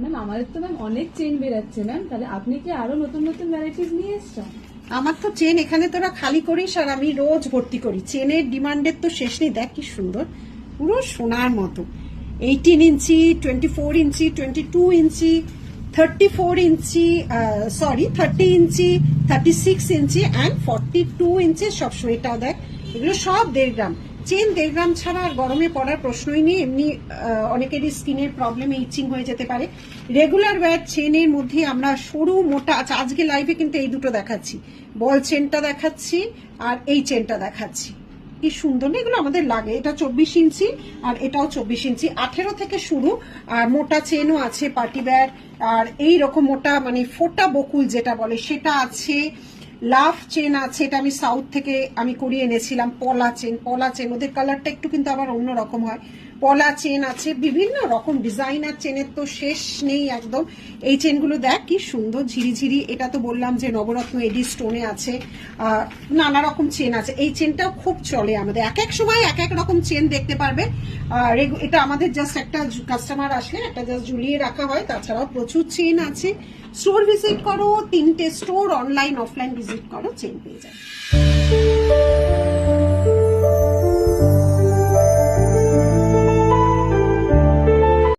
Ma'am আমাদের তো ma'am অনেক চেন বেরাচ্ছে ম্যাম, তাহলে আপনি কি আরো নতুন নতুন ভ্যারাইটিস নিয়ে এসছেন? আমার তো চেন এখানে তোরা খালি করিস আর আমি রোজ ভর্তি করি। চেনের ডিমান্ডের তো শেষ নেই। দেখ কি সুন্দর, পুরো সোনার মতো। 18 ইঞ্চি, 24 ইঞ্চি, 22 ইঞ্চি, 34 ইঞ্চি, 30 ইঞ্চি, 36 ইঞ্চি অ্যান্ড 42 ইঞ্চি সবসময়। এটাও দেখ, এগুলো সব 1.5 গ্রাম। চেন 1.5 গ্রাম ছাড়া আর গরমে পড়ার প্রশ্নই নেই। এমনি অনেকেরই স্কিনের প্রবলেমে ইচিং হয়ে যেতে পারে। রেগুলার ওয়্যার চেনের মধ্যে আমরা সরু মোটা, আচ্ছা আজকে লাইভে কিন্তু এই দুটো দেখাচ্ছি, বল চেনটা দেখাচ্ছি আর এই চেনটা দেখাচ্ছি। কি সুন্দর না এগুলো, আমাদের লাগে। এটা 24 ইঞ্চি আর এটাও 24 ইঞ্চি, 18 থেকে শুরু। আর মোটা চেনও আছে, পার্টি ওয়্যার। আর এই রকম মোটা মানে ফোটা বকুল যেটা বলে সেটা আছে। লাভ চেন আছে, এটা আমি সাউথ থেকে আমি করিয়ে এনেছিলাম। পলা চেন, পলা চেন ওদের কালারটা একটু কিন্তু আবার অন্য রকম হয়। পলা চেন আছে, বিভিন্ন রকম ডিজাইনার চেনের তো শেষ নেই একদম। এই চেনগুলো দেখ কি সুন্দর ঝিরিঝিরি। এটা তো বললাম যে নবরত্ন এডি স্টোনে আছে, নানা রকম চেন আছে। এই চেনটাও খুব চলে আমাদের, এক এক সময় এক এক রকম চেন দেখতে পারবে। এটা আমাদের জাস্ট একটা কাস্টমার আসলে একটা জাস্ট ঝুলিয়ে রাখা হয়, তাছাড়াও প্রচুর চেন আছে। স্টোর ভিজিট করো, 3টে স্টোর, অনলাইন অফলাইন ভিজিট করো, চেন পেয়ে যায়।